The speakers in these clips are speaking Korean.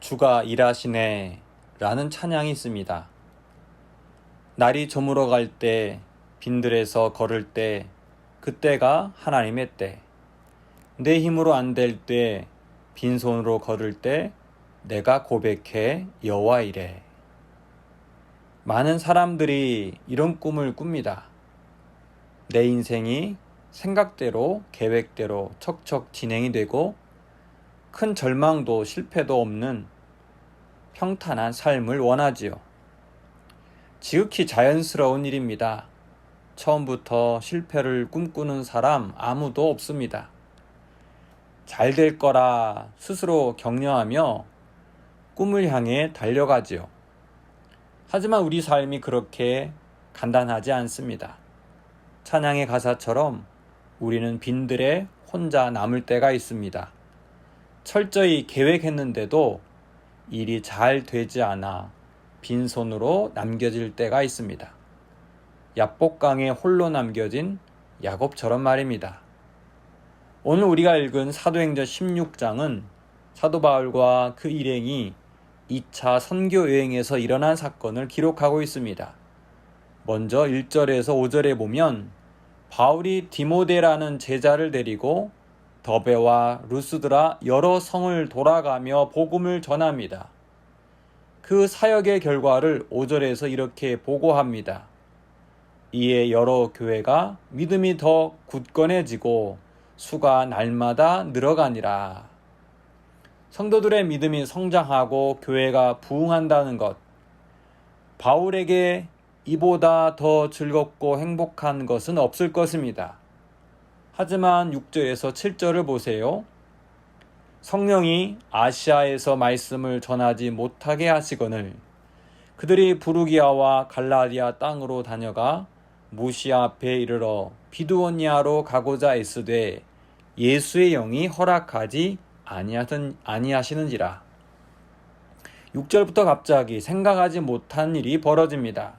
주가 일하시네 라는 찬양이 있습니다. 날이 저물어 갈 때, 빈들에서 걸을 때, 그때가 하나님의 때. 내 힘으로 안 될 때, 빈손으로 걸을 때 내가 고백해 여호와 이래. 많은 사람들이 이런 꿈을 꿉니다. 내 인생이 생각대로 계획대로 척척 진행이 되고 큰 절망도 실패도 없는 평탄한 삶을 원하지요. 지극히 자연스러운 일입니다. 처음부터 실패를 꿈꾸는 사람 아무도 없습니다. 잘 될 거라 스스로 격려하며 꿈을 향해 달려가지요. 하지만 우리 삶이 그렇게 간단하지 않습니다. 찬양의 가사처럼 우리는 빈들에 혼자 남을 때가 있습니다. 철저히 계획했는데도 일이 잘 되지 않아 빈손으로 남겨질 때가 있습니다. 야복강에 홀로 남겨진 야곱처럼 말입니다. 오늘 우리가 읽은 사도행전 16장은 사도 바울과 그 일행이 2차 선교 여행에서 일어난 사건을 기록하고 있습니다. 먼저 1절에서 5절에 보면 바울이 디모데라는 제자를 데리고 더베와 루스드라 여러 성을 돌아가며 복음을 전합니다. 그 사역의 결과를 5절에서 이렇게 보고합니다. 이에 여러 교회가 믿음이 더 굳건해지고 수가 날마다 늘어가니라. 성도들의 믿음이 성장하고 교회가 부흥한다는 것, 바울에게 이보다 더 즐겁고 행복한 것은 없을 것입니다. 하지만 6절에서 7절을 보세요. 성령이 아시아에서 말씀을 전하지 못하게 하시거늘 그들이 부르기아와 갈라디아 땅으로 다녀가 무시아 앞에 이르러 비두오니아로 가고자 애쓰되 예수의 영이 허락하지 아니하시는지라. 6절부터 갑자기 생각하지 못한 일이 벌어집니다.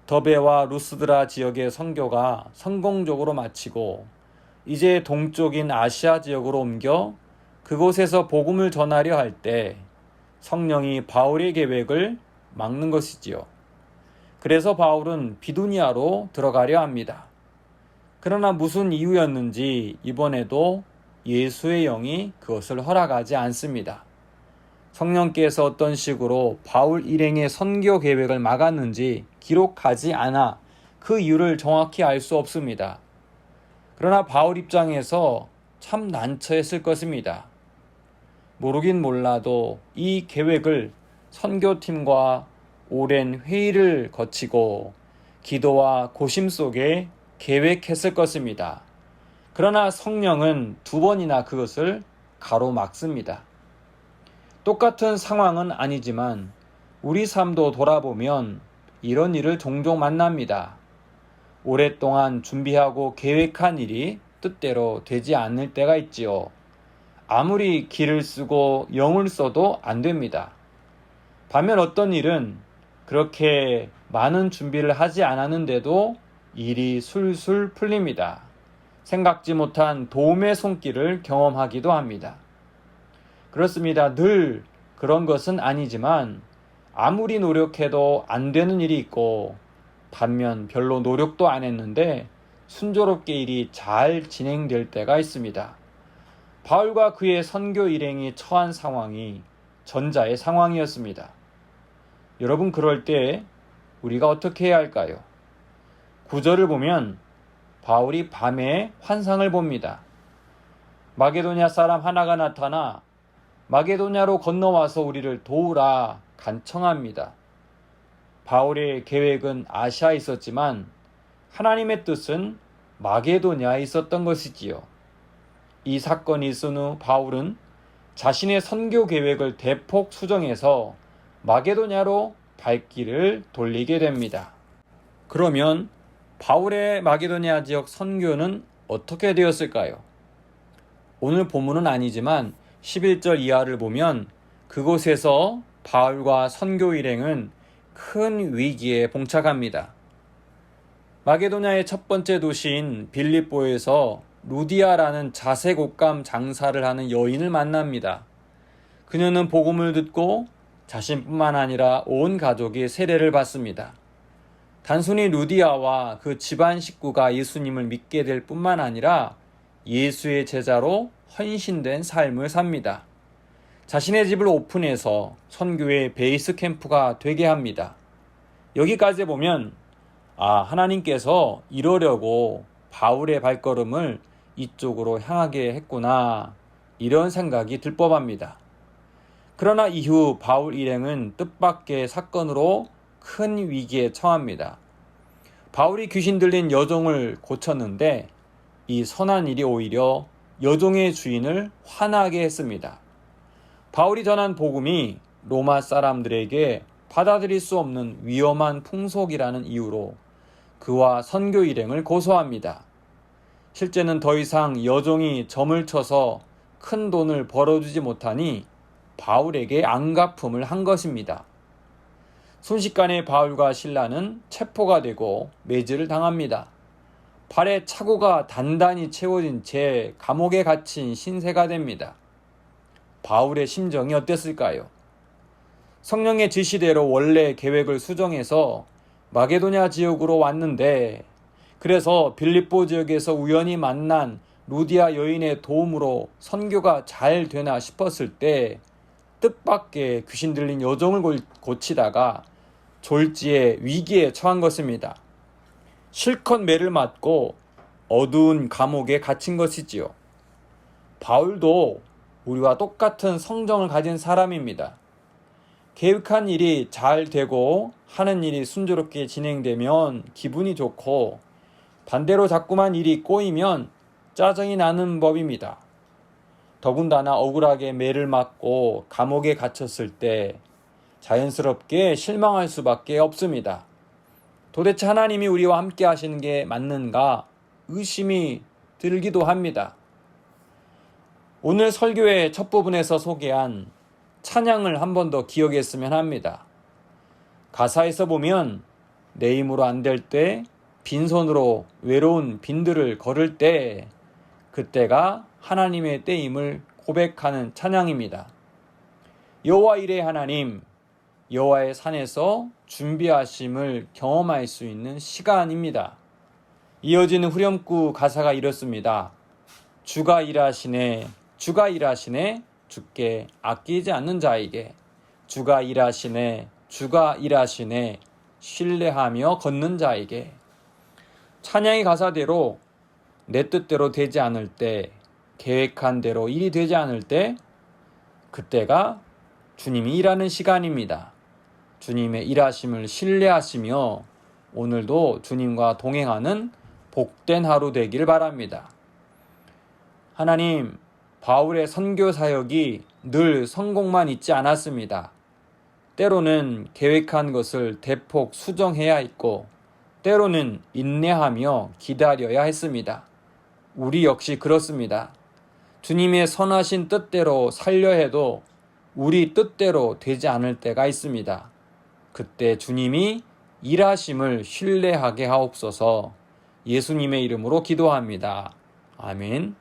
더베와 루스드라 지역의 선교가 성공적으로 마치고 이제 동쪽인 아시아 지역으로 옮겨 그곳에서 복음을 전하려 할 때 성령이 바울의 계획을 막는 것이지요. 그래서 바울은 비두니아로 들어가려 합니다. 그러나 무슨 이유였는지 이번에도 예수의 영이 그것을 허락하지 않습니다. 성령께서 어떤 식으로 바울 일행의 선교 계획을 막았는지 기록하지 않아 그 이유를 정확히 알 수 없습니다. 그러나 바울 입장에서 참 난처했을 것입니다. 모르긴 몰라도 이 계획을 선교팀과 오랜 회의를 거치고 기도와 고심 속에 계획했을 것입니다. 그러나 성령은 2번이나 그것을 가로막습니다. 똑같은 상황은 아니지만 우리 삶도 돌아보면 이런 일을 종종 만납니다. 오랫동안 준비하고 계획한 일이 뜻대로 되지 않을 때가 있지요. 아무리 기를 쓰고 영을 써도 안 됩니다. 반면 어떤 일은 그렇게 많은 준비를 하지 않았는데도 일이 술술 풀립니다. 생각지 못한 도움의 손길을 경험하기도 합니다. 그렇습니다. 늘 그런 것은 아니지만 아무리 노력해도 안 되는 일이 있고 반면 별로 노력도 안 했는데 순조롭게 일이 잘 진행될 때가 있습니다. 바울과 그의 선교 일행이 처한 상황이 전자의 상황이었습니다. 여러분, 그럴 때 우리가 어떻게 해야 할까요? 9절을 보면 바울이 밤에 환상을 봅니다. 마게도냐 사람 하나가 나타나 마게도냐로 건너와서 우리를 도우라 간청합니다. 바울의 계획은 아시아에 있었지만 하나님의 뜻은 마게도냐에 있었던 것이지요. 이 사건이 있은 후 바울은 자신의 선교 계획을 대폭 수정해서 마게도냐로 발길을 돌리게 됩니다. 그러면 바울의 마게도냐 지역 선교는 어떻게 되었을까요? 오늘 본문은 아니지만 11절 이하를 보면 그곳에서 바울과 선교 일행은 큰 위기에 봉착합니다. 마게도냐의 첫 번째 도시인 빌립보에서 루디아라는 자색 옷감 장사를 하는 여인을 만납니다. 그녀는 복음을 듣고 자신뿐만 아니라 온 가족이 세례를 받습니다. 단순히 루디아와 그 집안 식구가 예수님을 믿게 될 뿐만 아니라 예수의 제자로 헌신된 삶을 삽니다. 자신의 집을 오픈해서 선교의 베이스 캠프가 되게 합니다. 여기까지 보면 하나님께서 이러려고 바울의 발걸음을 이쪽으로 향하게 했구나, 이런 생각이 들 법합니다. 그러나 이후 바울 일행은 뜻밖의 사건으로 큰 위기에 처합니다. 바울이 귀신 들린 여종을 고쳤는데 이 선한 일이 오히려 여종의 주인을 화나게 했습니다. 바울이 전한 복음이 로마 사람들에게 받아들일 수 없는 위험한 풍속이라는 이유로 그와 선교 일행을 고소합니다. 실제는 더 이상 여종이 점을 쳐서 큰 돈을 벌어주지 못하니 바울에게 안갚음을 한 것입니다. 순식간에 바울과 실라는 체포가 되고 매질을 당합니다. 발에 차고가 단단히 채워진 채 감옥에 갇힌 신세가 됩니다. 바울의 심정이 어땠을까요? 성령의 지시대로 원래 계획을 수정해서 마게도냐 지역으로 왔는데, 그래서 빌립보 지역에서 우연히 만난 루디아 여인의 도움으로 선교가 잘 되나 싶었을 때 뜻밖의 귀신 들린 여종을 고치다가 졸지에 위기에 처한 것입니다. 실컷 매를 맞고 어두운 감옥에 갇힌 것이지요. 바울도 우리와 똑같은 성정을 가진 사람입니다. 계획한 일이 잘 되고 하는 일이 순조롭게 진행되면 기분이 좋고, 반대로 자꾸만 일이 꼬이면 짜증이 나는 법입니다. 더군다나 억울하게 매를 맞고 감옥에 갇혔을 때 자연스럽게 실망할 수밖에 없습니다. 도대체 하나님이 우리와 함께 하시는 게 맞는가 의심이 들기도 합니다. 오늘 설교의 첫 부분에서 소개한 찬양을 한 번 더 기억했으면 합니다. 가사에서 보면 내 힘으로 안 될 때, 빈손으로 외로운 빈들을 걸을 때, 그때가 하나님의 때임을 고백하는 찬양입니다. 여호와 이레 하나님, 여호와의 산에서 준비하심을 경험할 수 있는 시간입니다. 이어지는 후렴구 가사가 이렇습니다. 주가 일하시네, 주가 일하시네, 주께 아끼지 않는 자에게. 주가 일하시네, 주가 일하시네, 신뢰하며 걷는 자에게. 찬양의 가사대로 내 뜻대로 되지 않을 때, 계획한 대로 일이 되지 않을 때, 그때가 주님이 일하는 시간입니다. 주님의 일하심을 신뢰하시며 오늘도 주님과 동행하는 복된 하루 되길 바랍니다. 하나님, 바울의 선교 사역이 늘 성공만 있지 않았습니다. 때로는 계획한 것을 대폭 수정해야 했고, 때로는 인내하며 기다려야 했습니다. 우리 역시 그렇습니다. 주님의 선하신 뜻대로 살려 해도 우리 뜻대로 되지 않을 때가 있습니다. 그때 주님이 일하심을 신뢰하게 하옵소서. 예수님의 이름으로 기도합니다. 아멘.